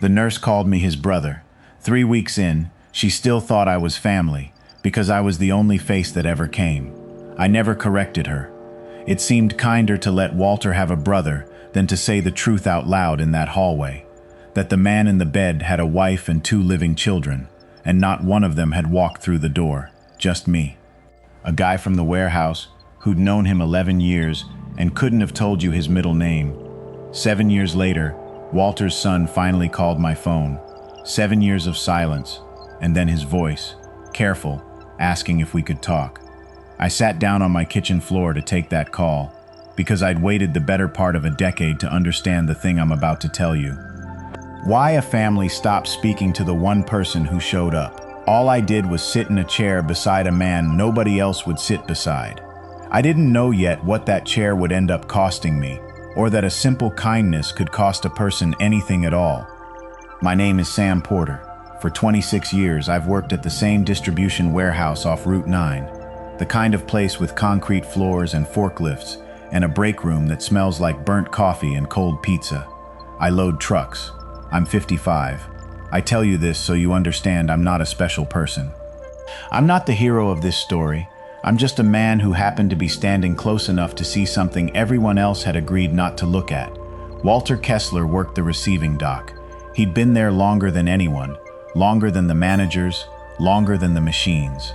The nurse called me his brother. 3 weeks in, she still thought I was family, because I was the only face that ever came. I never corrected her. It seemed kinder to let Walter have a brother than to say the truth out loud in that hallway, that the man in the bed had a wife and 2 living children, and not one of them had walked through the door, just me. A guy from the warehouse who'd known him 11 years and couldn't have told you his middle name. 7 years later, Walter's son finally called my phone. 7 years of silence, and then his voice, careful, asking if we could talk. I sat down on my kitchen floor to take that call, because I'd waited the better part of a decade to understand the thing I'm about to tell you. Why a family stopped speaking to the one person who showed up. All I did was sit in a chair beside a man nobody else would sit beside. I didn't know yet what that chair would end up costing me, or that a simple kindness could cost a person anything at all. My name is Sam Porter. For 26 years, I've worked at the same distribution warehouse off Route 9, the kind of place with concrete floors and forklifts, and a break room that smells like burnt coffee and cold pizza. I load trucks. I'm 55. I tell you this so you understand I'm not a special person. I'm not the hero of this story. I'm just a man who happened to be standing close enough to see something everyone else had agreed not to look at. Walter Kessler worked the receiving dock. He'd been there longer than anyone, longer than the managers, longer than the machines.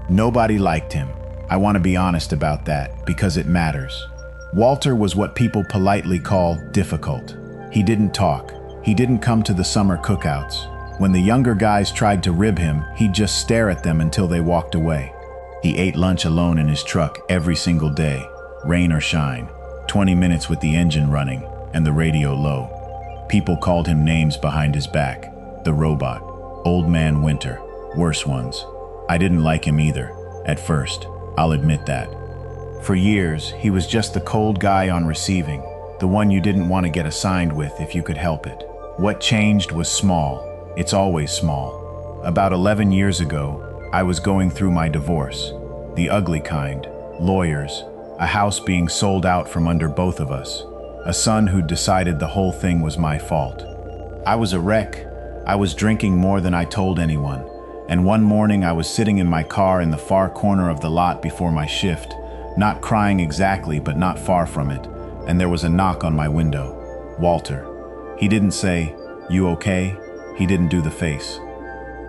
Nobody liked him. I want to be honest about that, because it matters. Walter was what people politely call difficult. He didn't talk. He didn't come to the summer cookouts. When the younger guys tried to rib him, he'd just stare at them until they walked away. He ate lunch alone in his truck every single day, rain or shine, 20 minutes with the engine running and the radio low. People called him names behind his back. The robot, Old Man Winter, worse ones. I didn't like him either, at first, I'll admit that. For years, he was just the cold guy on receiving, the one you didn't want to get assigned with if you could help it. What changed was small. It's always small. About 11 years ago, I was going through my divorce. The ugly kind, lawyers, a house being sold out from under both of us, a son who'd decided the whole thing was my fault. I was a wreck. I was drinking more than I told anyone, and one morning I was sitting in my car in the far corner of the lot before my shift, not crying exactly but not far from it, and there was a knock on my window. Walter. He didn't say, "You okay?" He didn't do the face.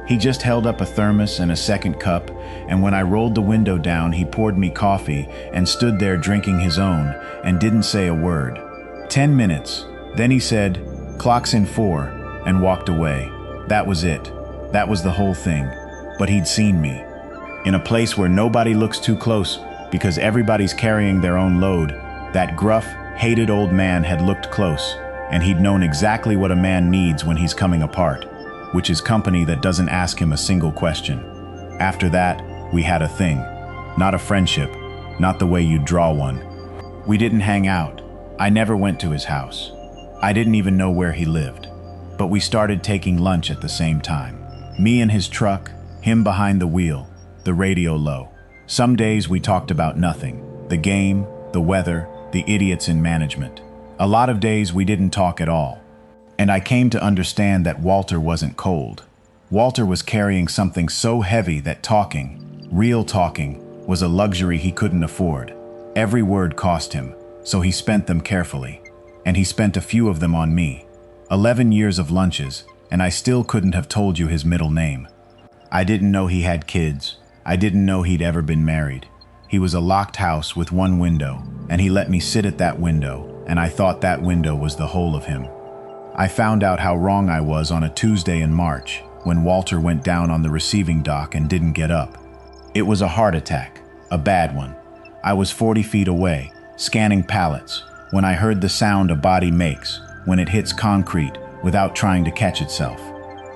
He just held up a thermos and a second cup, and when I rolled the window down, he poured me coffee and stood there drinking his own and didn't say a word. 10 minutes. Then he said, "Clock's in 4, and walked away. That was it. That was the whole thing. But he'd seen me. In a place where nobody looks too close because everybody's carrying their own load, that gruff, hated old man had looked close, and he'd known exactly what a man needs when he's coming apart, which is company that doesn't ask him a single question. After that, we had a thing. Not a friendship, not the way you'd draw one. We didn't hang out. I never went to his house. I didn't even know where he lived. But we started taking lunch at the same time. Me in his truck, him behind the wheel, the radio low. Some days we talked about nothing. The game, the weather, the idiots in management. A lot of days we didn't talk at all. And I came to understand that Walter wasn't cold. Walter was carrying something so heavy that talking, real talking, was a luxury he couldn't afford. Every word cost him, so he spent them carefully. And he spent a few of them on me. 11 years of lunches, and I still couldn't have told you his middle name. I didn't know he had kids. I didn't know he'd ever been married. He was a locked house with one window, and he let me sit at that window, and I thought that window was the whole of him. I found out how wrong I was on a Tuesday in March, when Walter went down on the receiving dock and didn't get up. It was a heart attack, a bad one. I was 40 feet away, scanning pallets, when I heard the sound a body makes when it hits concrete without trying to catch itself.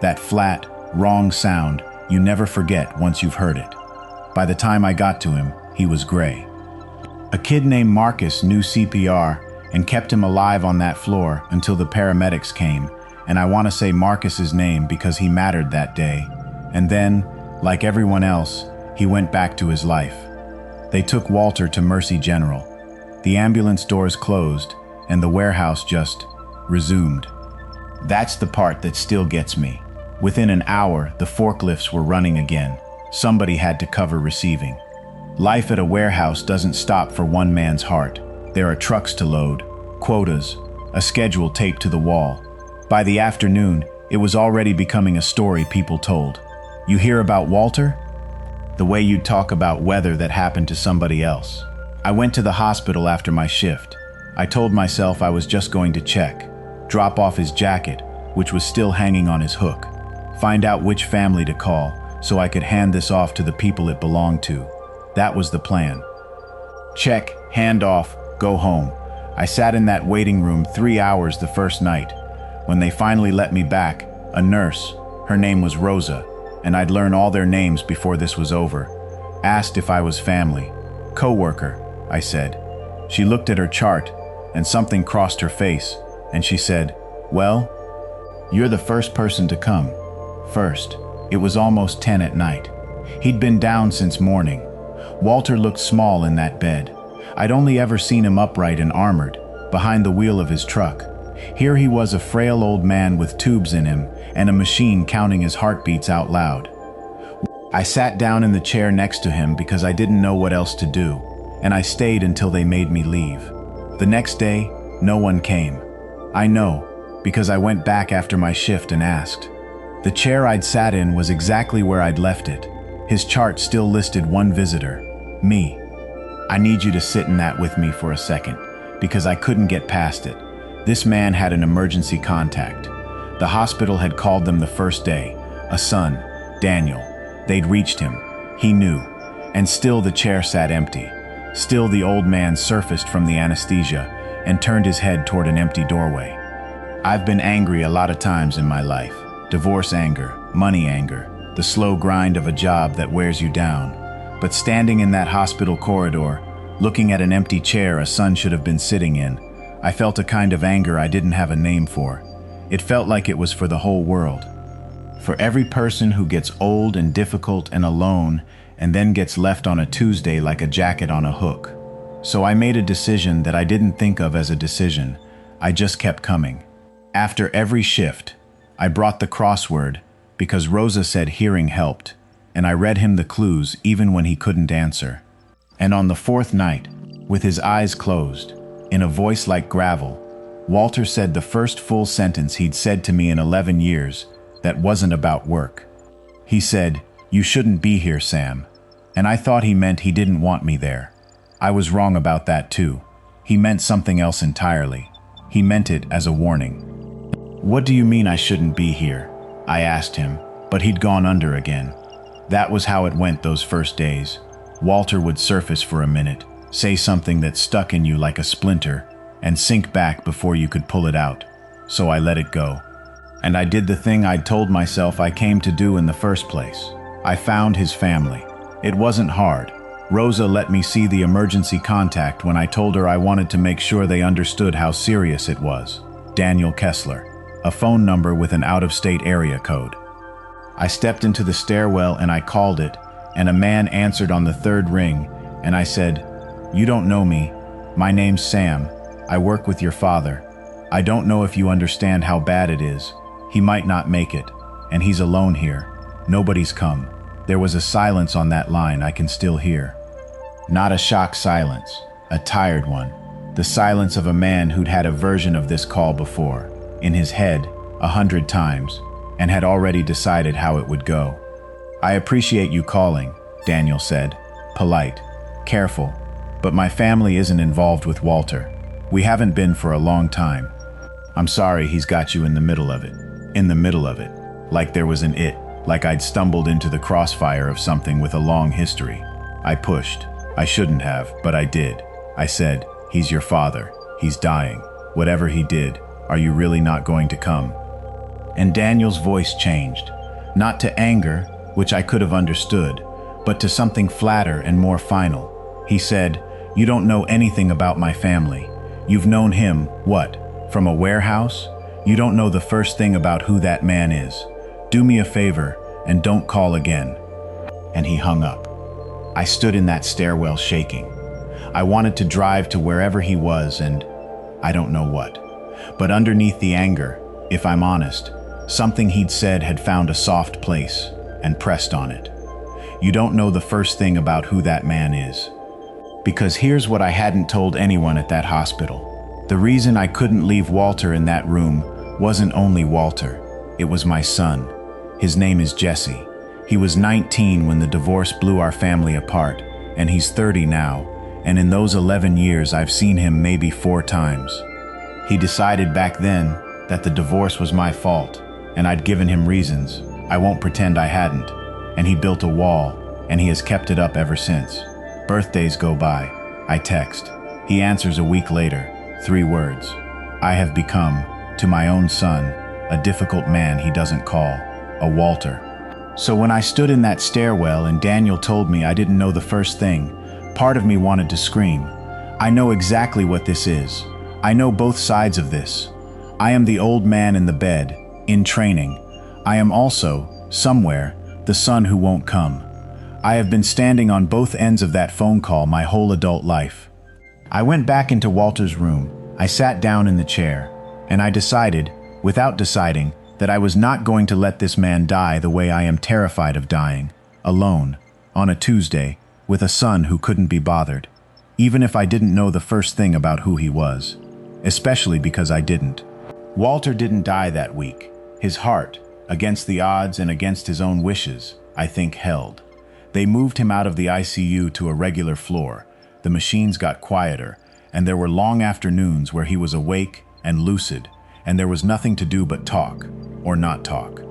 That flat, wrong sound you never forget once you've heard it. By the time I got to him, he was gray. A kid named Marcus knew CPR and kept him alive on that floor until the paramedics came, and I want to say Marcus's name because he mattered that day. And then, like everyone else, he went back to his life. They took Walter to Mercy General. The ambulance doors closed, and the warehouse just resumed. That's the part that still gets me. Within an hour, the forklifts were running again. Somebody had to cover receiving. Life at a warehouse doesn't stop for one man's heart. There are trucks to load, quotas, a schedule taped to the wall. By the afternoon, it was already becoming a story people told. You hear about Walter? The way you'd talk about weather that happened to somebody else. I went to the hospital after my shift. I told myself I was just going to check, drop off his jacket, which was still hanging on his hook, find out which family to call so I could hand this off to the people it belonged to. That was the plan. Check, hand off, go home. I sat in that waiting room 3 hours the first night. When they finally let me back, a nurse, her name was Rosa, and I'd learn all their names before this was over, asked if I was family. Coworker, I said. She looked at her chart, and something crossed her face, and she said, "Well, you're the first person to come." First. It was almost 10 at night. He'd been down since morning. Walter looked small in that bed. I'd only ever seen him upright and armored, behind the wheel of his truck. Here he was, a frail old man with tubes in him and a machine counting his heartbeats out loud. I sat down in the chair next to him because I didn't know what else to do, and I stayed until they made me leave. The next day, no one came. I know, because I went back after my shift and asked. The chair I'd sat in was exactly where I'd left it. His chart still listed one visitor, me. I need you to sit in that with me for a second, because I couldn't get past it. This man had an emergency contact. The hospital had called them the first day, a son, Daniel. They'd reached him. He knew. And still the chair sat empty. Still the old man surfaced from the anesthesia and turned his head toward an empty doorway. I've been angry a lot of times in my life. Divorce anger, money anger, the slow grind of a job that wears you down. But standing in that hospital corridor, looking at an empty chair a son should have been sitting in, I felt a kind of anger I didn't have a name for. It felt like it was for the whole world. For every person who gets old and difficult and alone and then gets left on a Tuesday like a jacket on a hook. So I made a decision that I didn't think of as a decision. I just kept coming. After every shift, I brought the crossword because Rosa said hearing helped, and I read him the clues even when he couldn't answer. And on the fourth night, with his eyes closed, in a voice like gravel, Walter said the first full sentence he'd said to me in 11 years that wasn't about work. He said, "You shouldn't be here, Sam." And I thought he meant he didn't want me there. I was wrong about that too. He meant something else entirely. He meant it as a warning. "What do you mean I shouldn't be here?" I asked him, but he'd gone under again. That was how it went those first days. Walter would surface for a minute, say something that stuck in you like a splinter, and sink back before you could pull it out. So I let it go. And I did the thing I'd told myself I came to do in the first place. I found his family. It wasn't hard. Rosa let me see the emergency contact when I told her I wanted to make sure they understood how serious it was. Daniel Kessler. A phone number with an out-of-state area code. I stepped into the stairwell and I called it, and a man answered on the third ring, and I said, "You don't know me. My name's Sam. I work with your father. I don't know if you understand how bad it is. He might not make it, and he's alone here. Nobody's come." There was a silence on that line I can still hear. Not a shocked silence, a tired one. The silence of a man who'd had a version of this call before. In his head 100 times, and had already decided how it would go. "I appreciate you calling," Daniel said. Polite, careful, "but my family isn't involved with Walter. We haven't been for a long time. I'm sorry he's got you in the middle of it." In the middle of it. Like there was an it, like I'd stumbled into the crossfire of something with a long history. I pushed. I shouldn't have, but I did. I said, "He's your father. He's dying. Whatever he did, are you really not going to come?" And Daniel's voice changed, not to anger, which I could have understood, but to something flatter and more final. He said, "You don't know anything about my family. You've known him, what, from a warehouse? You don't know the first thing about who that man is. Do me a favor and don't call again." And he hung up. I stood in that stairwell shaking. I wanted to drive to wherever he was and I don't know what. But underneath the anger, If I'm honest, something he'd said had found a soft place and pressed on it. You don't know the first thing about who that man is. Because here's what I hadn't told anyone at that hospital. The reason I couldn't leave Walter in that room wasn't only Walter. It was my son. His name is Jesse. He was 19 when the divorce blew our family apart, and he's 30 now, and in those 11 years I've seen him maybe 4 times. He decided back then that the divorce was my fault, and I'd given him reasons. I won't pretend I hadn't. And he built a wall, and he has kept it up ever since. Birthdays go by. I text. He answers a week later. 3 words. I have become, to my own son, a difficult man he doesn't call a Walter. So when I stood in that stairwell and Daniel told me I didn't know the first thing, part of me wanted to scream. I know exactly what this is. I know both sides of this. I am the old man in the bed, in training. I am also, somewhere, the son who won't come. I have been standing on both ends of that phone call my whole adult life. I went back into Walter's room. I sat down in the chair, and I decided, without deciding, that I was not going to let this man die the way I am terrified of dying, alone, on a Tuesday, with a son who couldn't be bothered, even if I didn't know the first thing about who he was, especially because I didn't. Walter didn't die that week. His heart, against the odds and against his own wishes, I think held. They moved him out of the ICU to a regular floor. The machines got quieter, and there were long afternoons where he was awake and lucid, and there was nothing to do but talk, or not talk.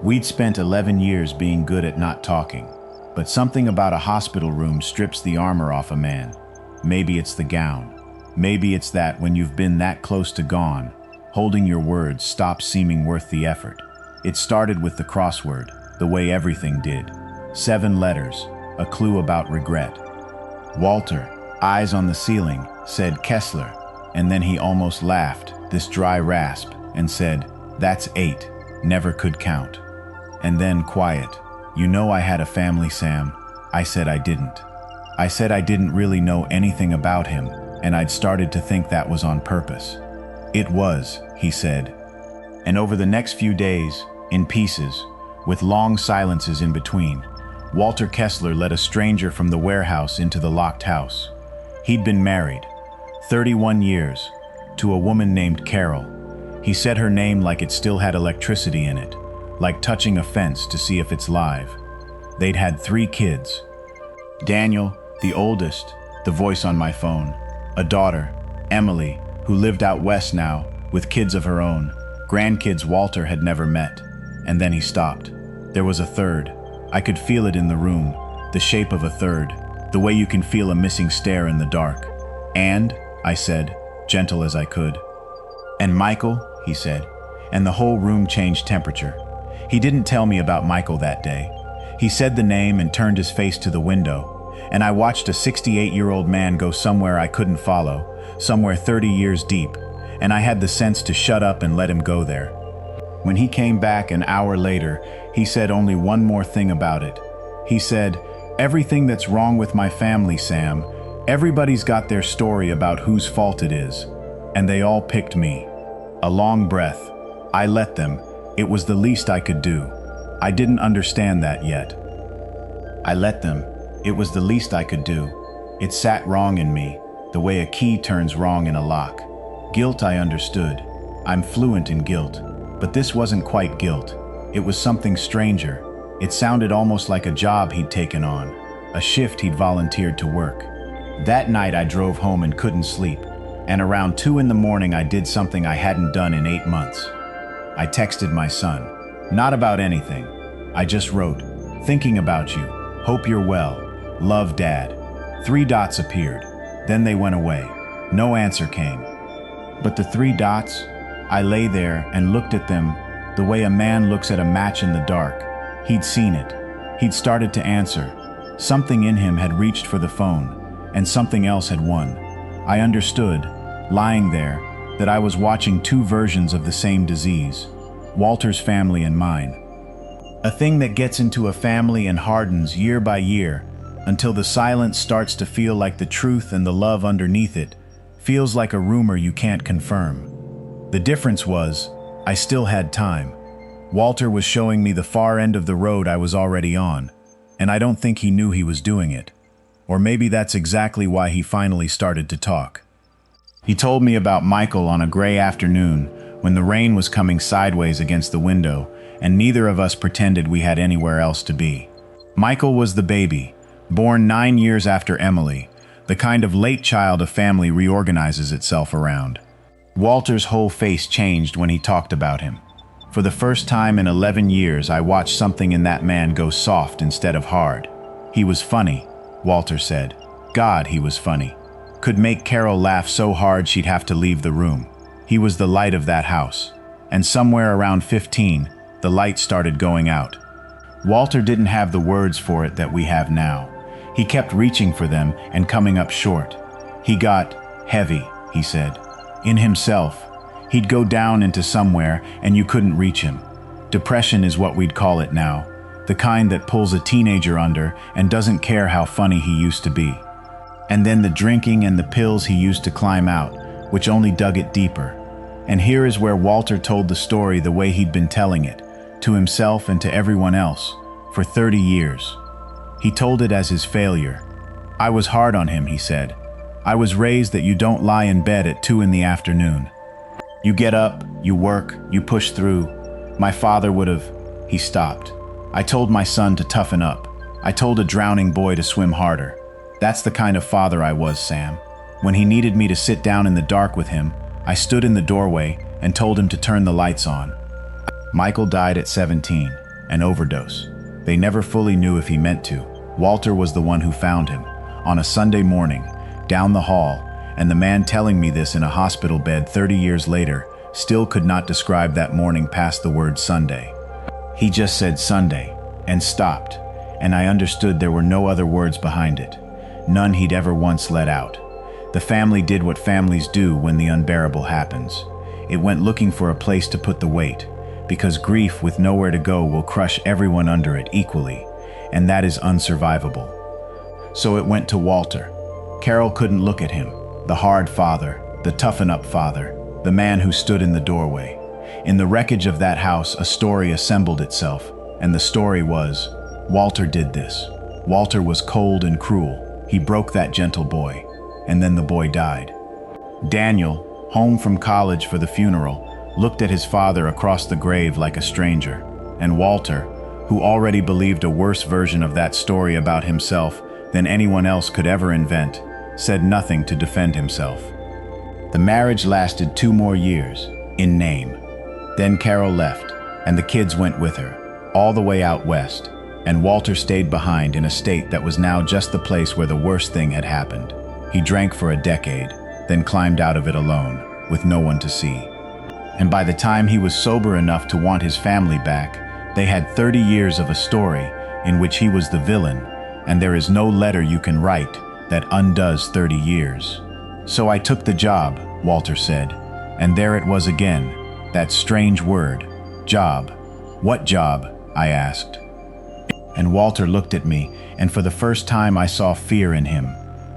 We'd spent 11 years being good at not talking, but something about a hospital room strips the armor off a man. Maybe it's the gown. Maybe it's that when you've been that close to gone, holding your words stops seeming worth the effort. It started with the crossword, the way everything did. 7 letters, a clue about regret. Walter, eyes on the ceiling, said Kessler, and then he almost laughed, this dry rasp, and said, "That's 8, never could count." And then quiet. "You know I had a family, Sam." I said I didn't. I said I didn't really know anything about him, and I'd started to think that was on purpose. "It was," he said. And over the next few days, in pieces, with long silences in between, Walter Kessler led a stranger from the warehouse into the locked house. He'd been married, 31 years, to a woman named Carol. He said her name like it still had electricity in it, like touching a fence to see if it's live. They'd had 3 kids. Daniel, the oldest, the voice on my phone. A daughter, Emily, who lived out west now, with kids of her own, grandkids Walter had never met. And then he stopped. There was a third. I could feel it in the room, the shape of a third, the way you can feel a missing stair in the dark. "And," I said, gentle as I could. "And Michael," he said, and the whole room changed temperature. He didn't tell me about Michael that day. He said the name and turned his face to the window, and I watched a 68-year-old man go somewhere I couldn't follow, somewhere 30 years deep, and I had the sense to shut up and let him go there. When he came back an hour later, he said only one more thing about it. He said, "Everything that's wrong with my family, Sam, everybody's got their story about whose fault it is, and they all picked me." A long breath. I let them. It was the least I could do. I didn't understand that yet. I let them. It was the least I could do. It sat wrong in me, the way a key turns wrong in a lock. Guilt I understood. I'm fluent in guilt. But this wasn't quite guilt. It was something stranger. It sounded almost like a job he'd taken on, a shift he'd volunteered to work. That night I drove home and couldn't sleep, and around 2 in the morning I did something I hadn't done in 8 months. I texted my son. Not about anything. I just wrote, "Thinking about you. Hope you're well. Love, Dad." 3 dots appeared. Then they went away. No answer came. But the 3 dots, I lay there and looked at them the way a man looks at a match in the dark. He'd seen it. He'd started to answer. Something in him had reached for the phone, and something else had won. I understood, lying there, that I was watching 2 versions of the same disease, Walter's family and mine. A thing that gets into a family and hardens year by year, until the silence starts to feel like the truth and the love underneath it feels like a rumor you can't confirm. The difference was, I still had time. Walter was showing me the far end of the road I was already on, and I don't think he knew he was doing it. Or maybe that's exactly why he finally started to talk. He told me about Michael on a gray afternoon when the rain was coming sideways against the window and neither of us pretended we had anywhere else to be. Michael was the baby, born 9 years after Emily, the kind of late child a family reorganizes itself around. Walter's whole face changed when he talked about him. For the first time in 11 years, I watched something in that man go soft instead of hard. He was funny, Walter said. God, he was funny. Could make Carol laugh so hard she'd have to leave the room. He was the light of that house. And somewhere around 15, the light started going out. Walter didn't have the words for it that we have now. He kept reaching for them and coming up short. He got heavy, he said. In himself. He'd go down into somewhere and you couldn't reach him. Depression is what we'd call it now. The kind that pulls a teenager under and doesn't care how funny he used to be. And then the drinking and the pills he used to climb out, which only dug it deeper. And here is where Walter told the story the way he'd been telling it, to himself and to everyone else, for 30 years. He told it as his failure. I was hard on him, he said. I was raised that you don't lie in bed at 2 in the afternoon. You get up, you work, you push through. My father would have... He stopped. I told my son to toughen up. I told a drowning boy to swim harder. That's the kind of father I was, Sam. When he needed me to sit down in the dark with him, I stood in the doorway and told him to turn the lights on. Michael died at 17, an overdose. They never fully knew if he meant to. Walter was the one who found him, on a Sunday morning, down the hall, and the man telling me this in a hospital bed 30 years later still could not describe that morning past the word Sunday. He just said Sunday, and stopped, and I understood there were no other words behind it, none he'd ever once let out. The family did what families do when the unbearable happens. It went looking for a place to put the weight, because grief with nowhere to go will crush everyone under it equally, and that is unsurvivable. So it went to Walter. Carol couldn't look at him, the hard father, the toughen-up father, the man who stood in the doorway. In the wreckage of that house, a story assembled itself, and the story was, Walter did this. Walter was cold and cruel. He broke that gentle boy, and then the boy died. Daniel, home from college for the funeral, looked at his father across the grave like a stranger, and Walter, who already believed a worse version of that story about himself than anyone else could ever invent, said nothing to defend himself. The marriage lasted 2 more years, in name. Then Carol left, and the kids went with her, all the way out west, and Walter stayed behind in a state that was now just the place where the worst thing had happened. He drank for a decade, then climbed out of it alone, with no one to see. And by the time he was sober enough to want his family back, they had 30 years of a story in which he was the villain, and there is no letter you can write that undoes 30 years. So I took the job, Walter said, and there it was again, that strange word, job. What job? I asked. And Walter looked at me, and for the first time I saw fear in him.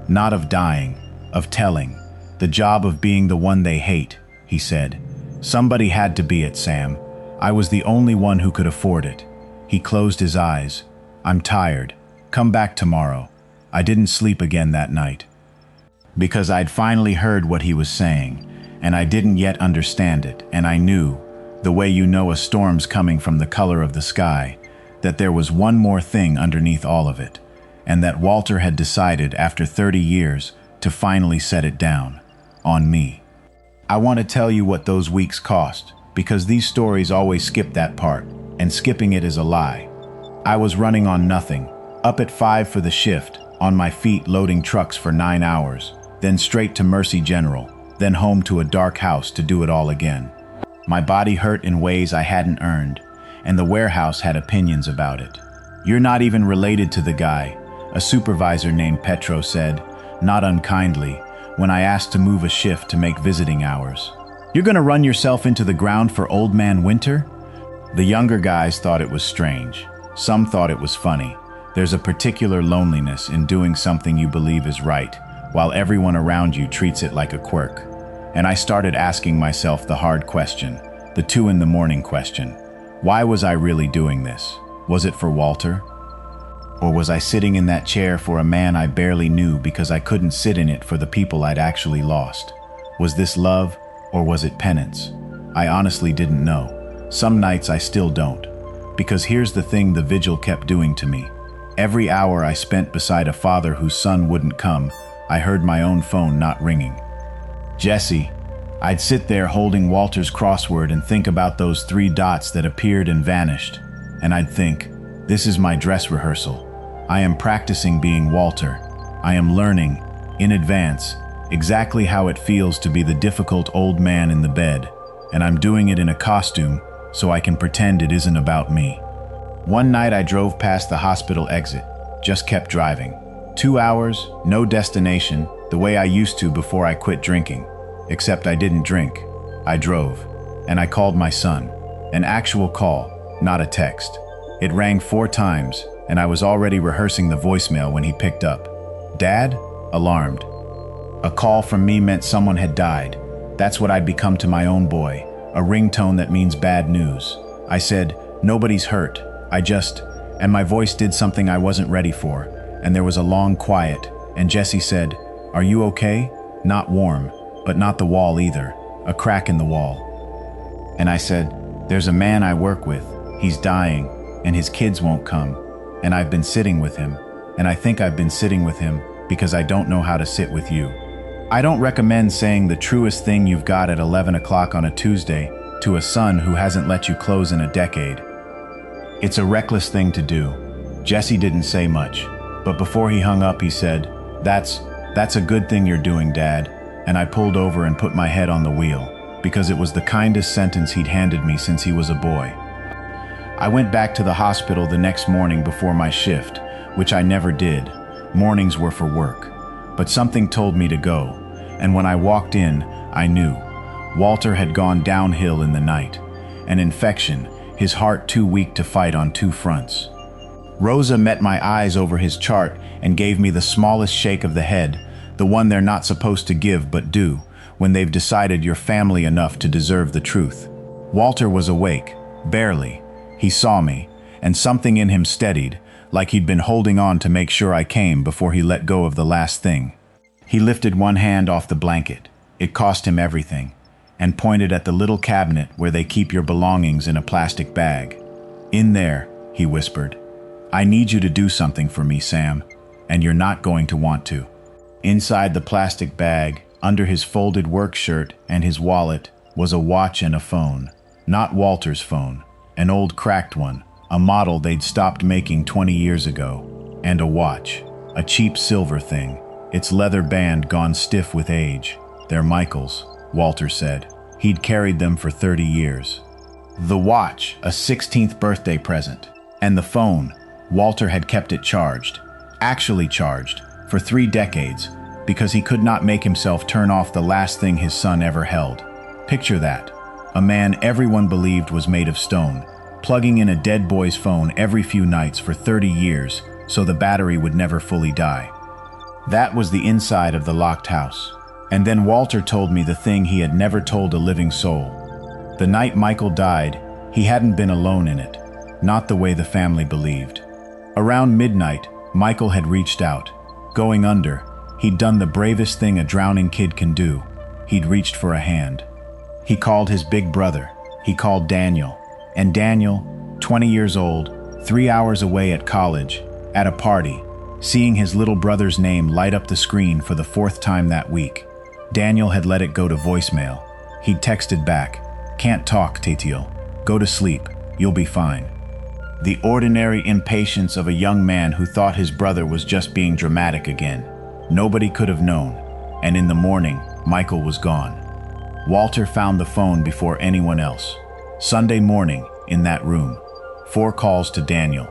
Not of dying, of telling. The job of being the one they hate, he said. Somebody had to be it, Sam. I was the only one who could afford it. He closed his eyes. I'm tired. Come back tomorrow. I didn't sleep again that night. Because I'd finally heard what he was saying, and I didn't yet understand it, and I knew, the way you know a storm's coming from the color of the sky, that there was one more thing underneath all of it, and that Walter had decided after 30 years to finally set it down, on me. I want to tell you what those weeks cost, because these stories always skip that part, and skipping it is a lie. I was running on nothing, up at 5 for the shift, on my feet loading trucks for 9 hours, then straight to Mercy General, then home to a dark house to do it all again. My body hurt in ways I hadn't earned, and the warehouse had opinions about it. You're not even related to the guy, a supervisor named Petro said, not unkindly, when I asked to move a shift to make visiting hours. You're gonna run yourself into the ground for Old Man Winter? The younger guys thought it was strange. Some thought it was funny. There's a particular loneliness in doing something you believe is right, while everyone around you treats it like a quirk. And I started asking myself the hard question, The 2 in the morning question. Why was I really doing this? Was it for Walter? Or was I sitting in that chair for a man I barely knew because I couldn't sit in it for the people I'd actually lost? Was this love, or was it penance? I honestly didn't know. Some nights I still don't. Because here's the thing the vigil kept doing to me. Every hour I spent beside a father whose son wouldn't come, I heard my own phone not ringing. Jesse. I'd sit there holding Walter's crossword and think about those 3 dots that appeared and vanished. And I'd think, this is my dress rehearsal. I am practicing being Walter. I am learning, in advance, exactly how it feels to be the difficult old man in the bed. And I'm doing it in a costume so I can pretend it isn't about me. One night I drove past the hospital exit, just kept driving. 2 hours, no destination, the way I used to before I quit drinking. Except I didn't drink. I drove. And I called my son. An actual call, not a text. It rang 4 times, and I was already rehearsing the voicemail when he picked up. Dad? Alarmed. A call from me meant someone had died. That's what I'd become to my own boy. A ringtone that means bad news. I said, nobody's hurt. And my voice did something I wasn't ready for. And there was a long quiet. And Jesse said, are you okay? Not warm, but not the wall either. A crack in the wall. And I said, there's a man I work with. He's dying, and his kids won't come. And I've been sitting with him. And I think I've been sitting with him because I don't know how to sit with you. I don't recommend saying the truest thing you've got at 11 o'clock on a Tuesday to a son who hasn't let you close in a decade. It's a reckless thing to do. Jesse didn't say much, but before he hung up he said, That's a good thing you're doing, Dad. And I pulled over and put my head on the wheel, because it was the kindest sentence he'd handed me since he was a boy. I went back to the hospital the next morning before my shift, which I never did. Mornings were for work. But something told me to go, and when I walked in, I knew. Walter had gone downhill in the night. An infection, his heart too weak to fight on 2 fronts. Rosa met my eyes over his chart and gave me the smallest shake of the head, the one they're not supposed to give but do, when they've decided you're family enough to deserve the truth. Walter was awake, barely. He saw me, and something in him steadied, like he'd been holding on to make sure I came before he let go of the last thing. He lifted one hand off the blanket, it cost him everything, and pointed at the little cabinet where they keep your belongings in a plastic bag. In there, he whispered. I need you to do something for me, Sam, and you're not going to want to. Inside the plastic bag, under his folded work shirt and his wallet, was a watch and a phone. Not Walter's phone, an old cracked one, a model they'd stopped making 20 years ago. And a watch, a cheap silver thing, its leather band gone stiff with age. They're Michael's, Walter said. He'd carried them for 30 years. The watch, a 16th birthday present. And the phone, Walter had kept it charged. Actually charged, for 3 decades, because he could not make himself turn off the last thing his son ever held. Picture that. A man everyone believed was made of stone, plugging in a dead boy's phone every few nights for 30 years so the battery would never fully die. That was the inside of the locked house. And then Walter told me the thing he had never told a living soul. The night Michael died, he hadn't been alone in it, not the way the family believed. Around midnight, Michael had reached out. Going under, he'd done the bravest thing a drowning kid can do. He'd reached for a hand. He called his big brother. He called Daniel. And Daniel, 20 years old, 3 hours away at college, at a party, seeing his little brother's name light up the screen for the 4th time that week. Daniel had let it go to voicemail. He'd texted back, "Can't talk, Tatiel. Go to sleep. You'll be fine." The ordinary impatience of a young man who thought his brother was just being dramatic again. Nobody could have known. And in the morning, Michael was gone. Walter found the phone before anyone else. Sunday morning, in that room. 4 calls to Daniel.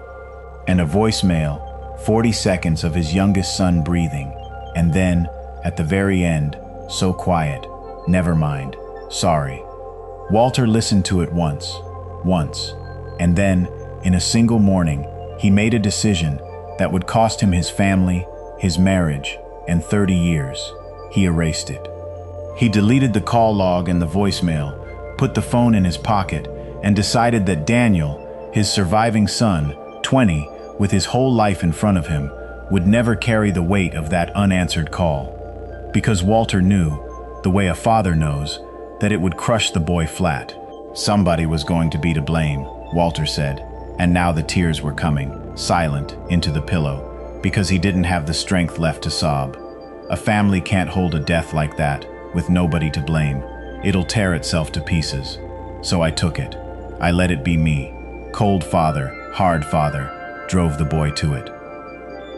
And a voicemail, 40 seconds of his youngest son breathing. And then, at the very end, so quiet, "Never mind, sorry." Walter listened to it once. And then, in a single morning, he made a decision that would cost him his family, his marriage, and 30 years. He erased it. He deleted the call log and the voicemail, put the phone in his pocket, and decided that Daniel, his surviving son, 20, with his whole life in front of him, would never carry the weight of that unanswered call. Because Walter knew, the way a father knows, that it would crush the boy flat. Somebody was going to be to blame, Walter said, and now the tears were coming, silent, into the pillow, because he didn't have the strength left to sob. A family can't hold a death like that, with nobody to blame. It'll tear itself to pieces. So I took it. I let it be me. Cold father, hard father, drove the boy to it.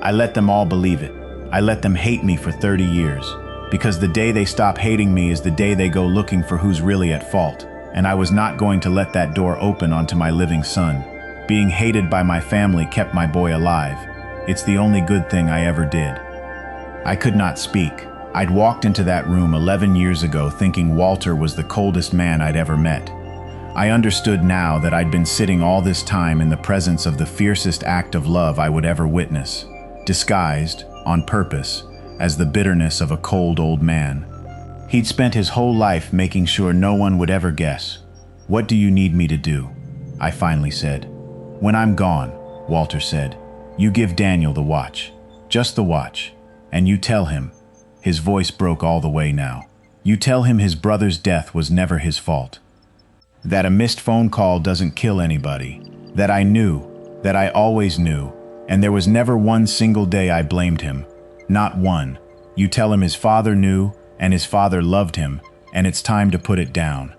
I let them all believe it. I let them hate me for 30 years, because the day they stop hating me is the day they go looking for who's really at fault, and I was not going to let that door open onto my living son. Being hated by my family kept my boy alive. It's the only good thing I ever did. I could not speak. I'd walked into that room 11 years ago thinking Walter was the coldest man I'd ever met. I understood now that I'd been sitting all this time in the presence of the fiercest act of love I would ever witness, disguised, on purpose, as the bitterness of a cold old man. He'd spent his whole life making sure no one would ever guess. "What do you need me to do?" I finally said. "When I'm gone," Walter said, "you give Daniel the watch. Just the watch. And you tell him," his voice broke all the way now, "you tell him his brother's death was never his fault. That a missed phone call doesn't kill anybody. That I knew, that I always knew, and there was never one single day I blamed him. Not one. You tell him his father knew, and his father loved him, and it's time to put it down."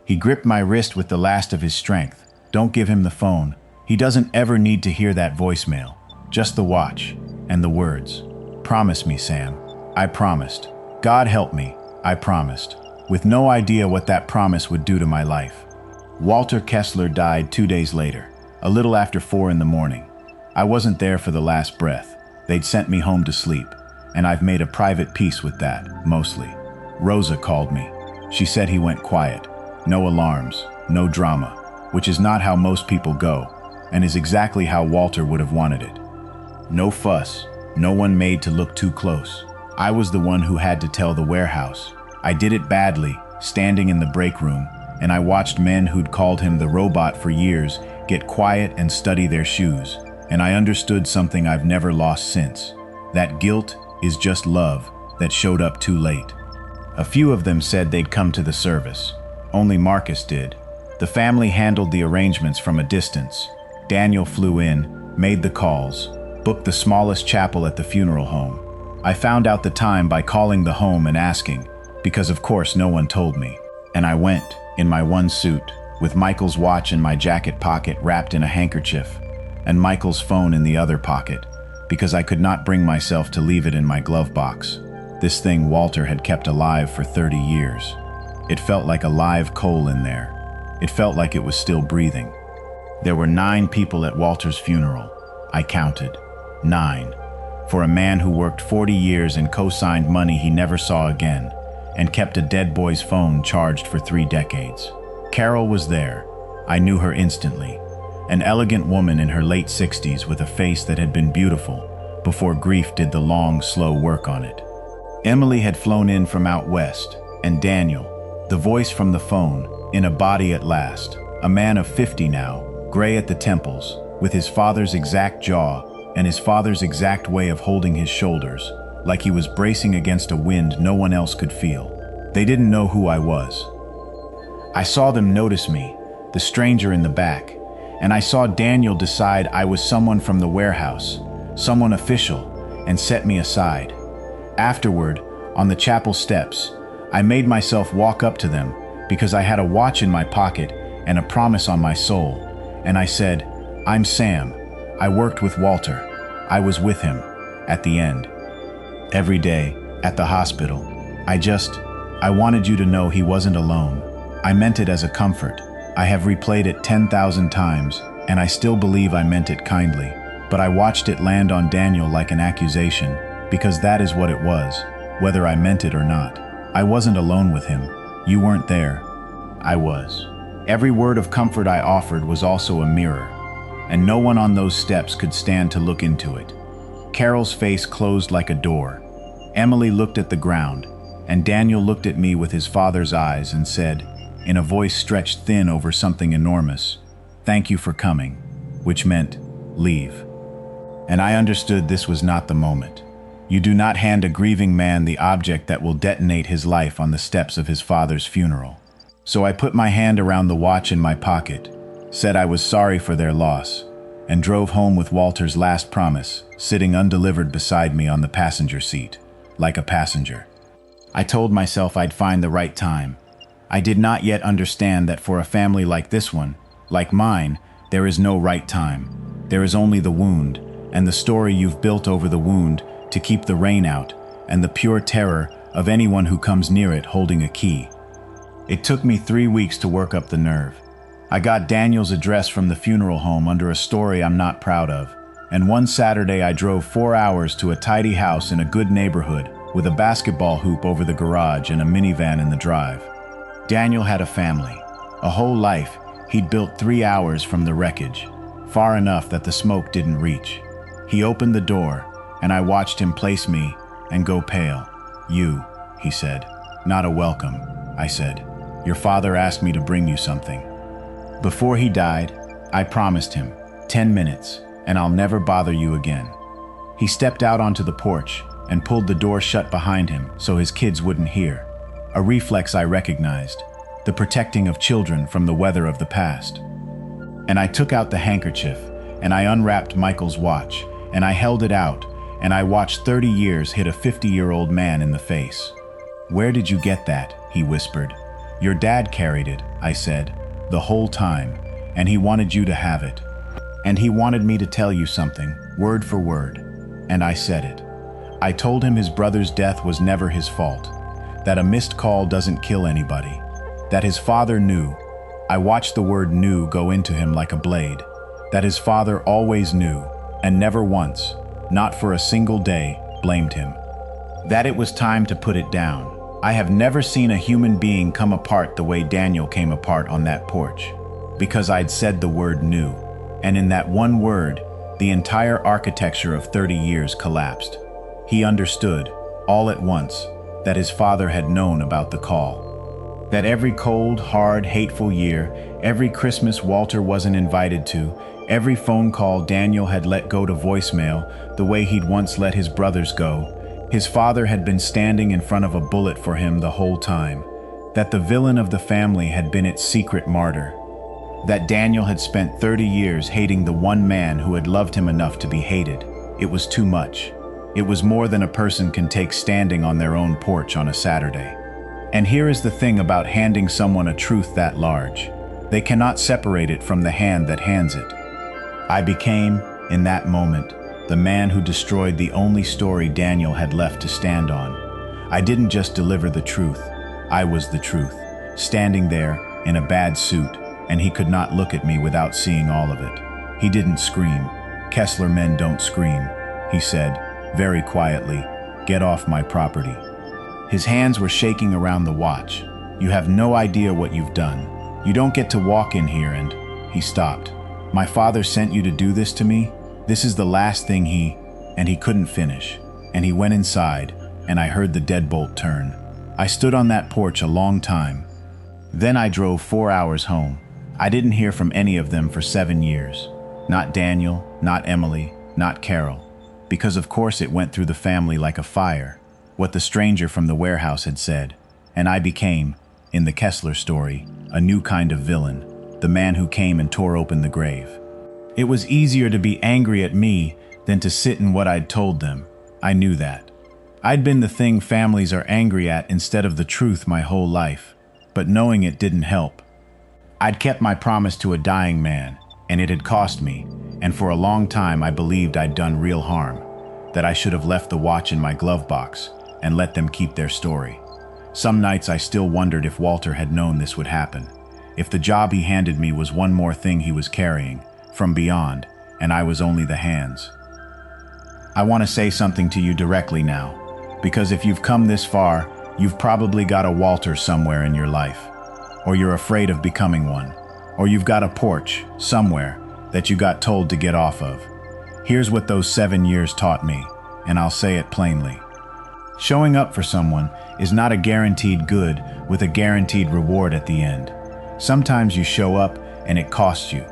He gripped my wrist with the last of his strength. "Don't give him the phone. He doesn't ever need to hear that voicemail. Just the watch, and the words. Promise me, Sam." I promised. God help me, I promised, with no idea what that promise would do to my life. Walter Kessler died 2 days later, a little after 4 in the morning. I wasn't there for the last breath. They'd sent me home to sleep, and I've made a private peace with that, mostly. Rosa called me. She said he went quiet. No alarms, no drama, which is not how most people go, and is exactly how Walter would have wanted it. No fuss, no one made to look too close. I was the one who had to tell the warehouse. I did it badly, standing in the break room, and I watched men who'd called him the robot for years get quiet and study their shoes, and I understood something I've never lost since. That guilt is just love that showed up too late. A few of them said they'd come to the service. Only Marcus did. The family handled the arrangements from a distance. Daniel flew in, made the calls, booked the smallest chapel at the funeral home. I found out the time by calling the home and asking, because of course no one told me. And I went, in my one suit, with Michael's watch in my jacket pocket wrapped in a handkerchief, and Michael's phone in the other pocket, because I could not bring myself to leave it in my glove box. This thing Walter had kept alive for 30 years. It felt like a live coal in there. It felt like it was still breathing. There were 9 people at Walter's funeral. I counted. 9. For a man who worked 40 years and co-signed money he never saw again, and kept a dead boy's phone charged for 3 decades. Carol was there. I knew her instantly. An elegant woman in her late 60s with a face that had been beautiful before grief did the long, slow work on it. Emily had flown in from out west, and Daniel, the voice from the phone, in a body at last, a man of 50 now, gray at the temples, with his father's exact jaw and his father's exact way of holding his shoulders, like he was bracing against a wind no one else could feel. They didn't know who I was. I saw them notice me, the stranger in the back, and I saw Daniel decide I was someone from the warehouse, someone official, and set me aside. Afterward, on the chapel steps, I made myself walk up to them because I had a watch in my pocket and a promise on my soul, and I said, "I'm Sam. I worked with Walter. I was with him, at the end. Every day, at the hospital. I wanted you to know he wasn't alone. I meant it as a comfort. I have replayed it 10,000 times, and I still believe I meant it kindly, but I watched it land on Daniel like an accusation, because that is what it was, whether I meant it or not. I wasn't alone with him. You weren't there. I was. Every word of comfort I offered was also a mirror, and no one on those steps could stand to look into it. Carol's face closed like a door. Emily looked at the ground, and Daniel looked at me with his father's eyes and said, in a voice stretched thin over something enormous, "Thank you for coming," which meant, "Leave." And I understood this was not the moment. You do not hand a grieving man the object that will detonate his life on the steps of his father's funeral. So I put my hand around the watch in my pocket, said I was sorry for their loss, and drove home with Walter's last promise sitting undelivered beside me on the passenger seat, like a passenger. I told myself I'd find the right time. I did not yet understand that for a family like this one, like mine, there is no right time. There is only the wound, and the story you've built over the wound to keep the rain out, and the pure terror of anyone who comes near it holding a key. It took me 3 weeks to work up the nerve. I got Daniel's address from the funeral home under a story I'm not proud of, and one Saturday I drove 4 hours to a tidy house in a good neighborhood with a basketball hoop over the garage and a minivan in the drive. Daniel had a family. A whole life he'd built 3 hours from the wreckage, far enough that the smoke didn't reach. He opened the door, and I watched him place me and go pale. "You," he said. "Not a welcome," I said. "Your father asked me to bring you something." Before he died, I promised him, 10 minutes, and I'll never bother you again. He stepped out onto the porch and pulled the door shut behind him so his kids wouldn't hear. A reflex I recognized, the protecting of children from the weather of the past. And I took out the handkerchief, and I unwrapped Michael's watch, and I held it out, and I watched 30 years hit a 50-year-old man in the face. "Where did you get that?" he whispered. "Your dad carried it," I said, "the whole time, and he wanted you to have it. And he wanted me to tell you something, word for word." And I said it. I told him his brother's death was never his fault, that a missed call doesn't kill anybody, that his father knew. I watched the word "knew" go into him like a blade, that his father always knew, and never once, not for a single day, blamed him. That it was time to put it down. I have never seen a human being come apart the way Daniel came apart on that porch, because I'd said the word "knew," and in that one word, the entire architecture of 30 years collapsed. He understood, all at once, that his father had known about the call. That every cold, hard, hateful year, every Christmas Walter wasn't invited to, every phone call Daniel had let go to voicemail the way he'd once let his brothers go, his father had been standing in front of a bullet for him the whole time. That the villain of the family had been its secret martyr. That Daniel had spent 30 years hating the one man who had loved him enough to be hated. It was too much. It was more than a person can take standing on their own porch on a Saturday. And here is the thing about handing someone a truth that large. They cannot separate it from the hand that hands it. I became, in that moment, the man who destroyed the only story Daniel had left to stand on. I didn't just deliver the truth. I was the truth, standing there in a bad suit, and he could not look at me without seeing all of it. He didn't scream. Kessler men don't scream. He said, very quietly, "Get off my property." His hands were shaking around the watch. "You have no idea what you've done. You don't get to walk in here and..." He stopped. "My father sent you to do this to me? This is the last thing he..." And he couldn't finish. And he went inside, and I heard the deadbolt turn. I stood on that porch a long time. Then I drove 4 hours home. I didn't hear from any of them for 7 years. Not Daniel, not Emily, not Carol. Because of course it went through the family like a fire, what the stranger from the warehouse had said. And I became, in the Kessler story, a new kind of villain, the man who came and tore open the grave. It was easier to be angry at me than to sit in what I'd told them. I knew that. I'd been the thing families are angry at instead of the truth my whole life, but knowing it didn't help. I'd kept my promise to a dying man, and it had cost me, and for a long time I believed I'd done real harm, that I should have left the watch in my glove box and let them keep their story. Some nights I still wondered if Walter had known this would happen, if the job he handed me was one more thing he was carrying from beyond, and I was only the hands. I want to say something to you directly now, because if you've come this far, you've probably got a Walter somewhere in your life, or you're afraid of becoming one, or you've got a porch somewhere that you got told to get off of. Here's what those 7 years taught me, and I'll say it plainly. Showing up for someone is not a guaranteed good with a guaranteed reward at the end. Sometimes you show up and it costs you.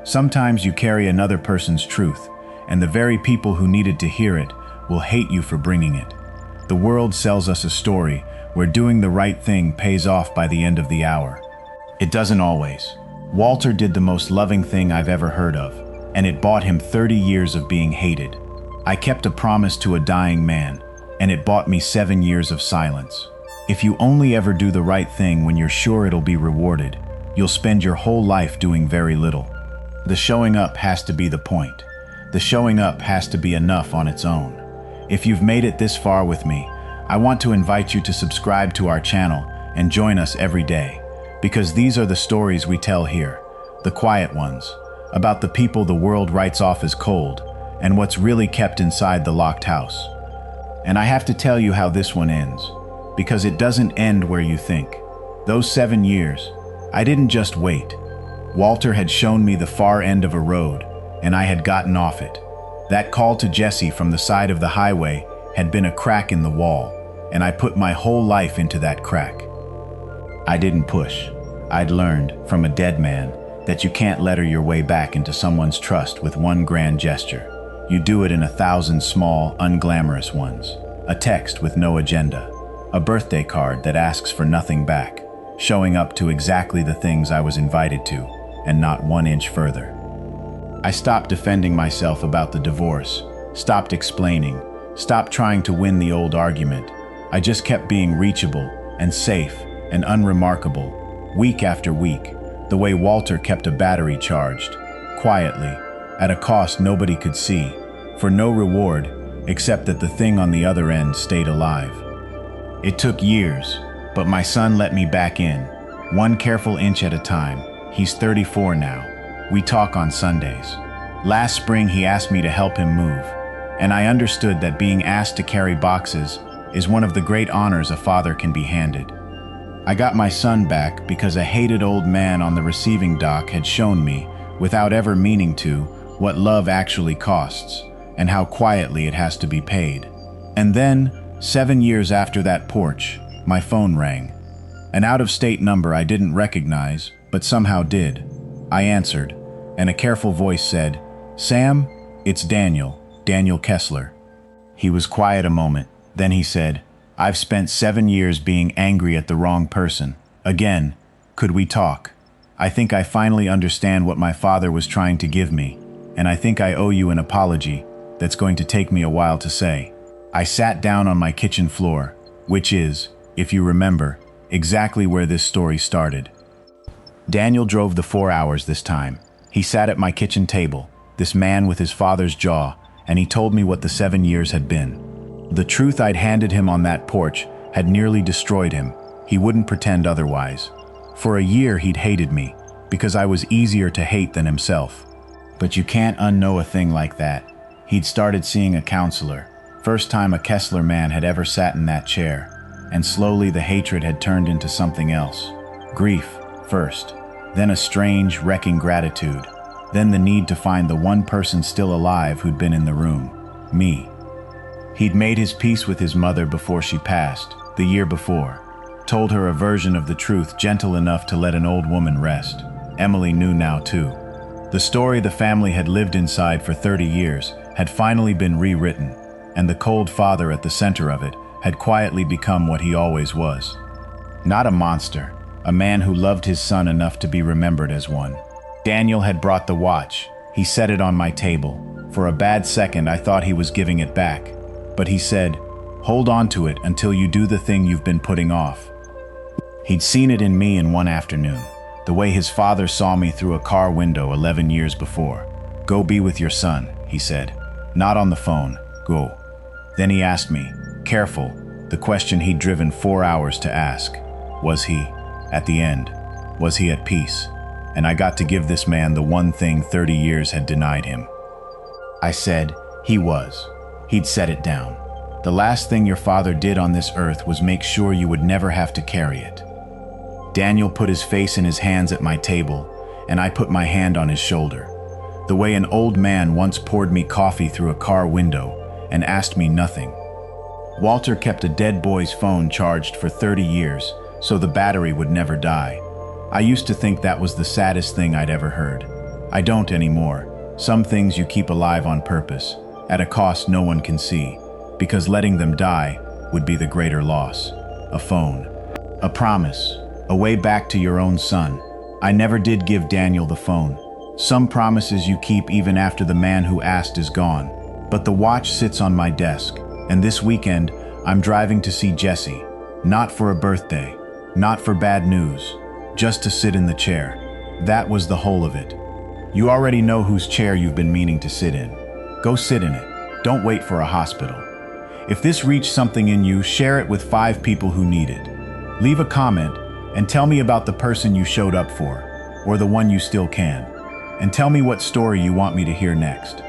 Sometimes you carry another person's truth, and the very people who needed to hear it will hate you for bringing it. The world sells us a story where doing the right thing pays off by the end of the hour. It doesn't always. Walter did the most loving thing I've ever heard of, and it bought him 30 years of being hated. I kept a promise to a dying man, and it bought me 7 years of silence. If you only ever do the right thing when you're sure it'll be rewarded, you'll spend your whole life doing very little. The showing up has to be the point. The showing up has to be enough on its own. If you've made it this far with me, I want to invite you to subscribe to our channel and join us every day, because these are the stories we tell here, the quiet ones, about the people the world writes off as cold, and what's really kept inside the locked house. And I have to tell you how this one ends, because it doesn't end where you think. Those 7 years, I didn't just wait. Walter had shown me the far end of a road, and I had gotten off it. That call to Jesse from the side of the highway had been a crack in the wall, and I put my whole life into that crack. I didn't push. I'd learned from a dead man that you can't letter your way back into someone's trust with one grand gesture. You do it in 1,000 small, unglamorous ones. A text with no agenda. A birthday card that asks for nothing back. Showing up to exactly the things I was invited to, and not 1 inch further. I stopped defending myself about the divorce, stopped explaining, stopped trying to win the old argument. I just kept being reachable and safe and unremarkable, week after week, the way Walter kept a battery charged, quietly, at a cost nobody could see, for no reward except that the thing on the other end stayed alive. It took years, but my son let me back in, 1 careful inch at a time. He's 34 now. We talk on Sundays. Last spring he asked me to help him move, and I understood that being asked to carry boxes is one of the great honors a father can be handed. I got my son back because a hated old man on the receiving dock had shown me, without ever meaning to, what love actually costs, and how quietly it has to be paid. And then, 7 years after that porch, my phone rang. An out-of-state number I didn't recognize, but somehow did. I answered, and a careful voice said, "Sam, it's Daniel Kessler." He was quiet a moment, then he said, "I've spent 7 years being angry at the wrong person. Again, could we talk? I think I finally understand what my father was trying to give me, and I think I owe you an apology that's going to take me a while to say." I sat down on my kitchen floor, which is, if you remember, exactly where this story started. Daniel drove the 4 hours this time. He sat at my kitchen table, this man with his father's jaw, and he told me what the 7 years had been. The truth I'd handed him on that porch had nearly destroyed him. He wouldn't pretend otherwise. For a year he'd hated me, because I was easier to hate than himself. But you can't unknow a thing like that. He'd started seeing a counselor, first time a Kessler man had ever sat in that chair, and slowly the hatred had turned into something else. Grief, first, then a strange, wrecking gratitude, then the need to find the one person still alive who'd been in the room, me. He'd made his peace with his mother before she passed, the year before, told her a version of the truth gentle enough to let an old woman rest. Emily knew now too. The story the family had lived inside for 30 years had finally been rewritten, and the cold father at the center of it had quietly become what he always was. Not a monster, a man who loved his son enough to be remembered as one. Daniel had brought the watch. He set it on my table. For a bad second I thought he was giving it back, but he said, "Hold on to it until you do the thing you've been putting off." He'd seen it in me in one afternoon, the way his father saw me through a car window 11 years before. "Go be with your son," he said. "Not on the phone, go." Then he asked me, careful, the question he'd driven 4 hours to ask. Was he, at the end, was he at peace? And I got to give this man the one thing 30 years had denied him. I said, he was. He'd set it down. The last thing your father did on this earth was make sure you would never have to carry it. Daniel put his face in his hands at my table, and I put my hand on his shoulder, the way an old man once poured me coffee through a car window and asked me nothing. Walter kept a dead boy's phone charged for 30 years, so the battery would never die. I used to think that was the saddest thing I'd ever heard. I don't anymore. Some things you keep alive on purpose, at a cost no one can see, because letting them die would be the greater loss. A phone. A promise. A way back to your own son. I never did give Daniel the phone. Some promises you keep even after the man who asked is gone. But the watch sits on my desk, and this weekend I'm driving to see Jesse. Not for a birthday, not for bad news, just to sit in the chair. That was the whole of it. You already know whose chair you've been meaning to sit in. Go sit in it. Don't wait for a hospital. If this reached something in you, share it with 5 people who need it. Leave a comment and tell me about the person you showed up for, or the one you still can. And tell me what story you want me to hear next.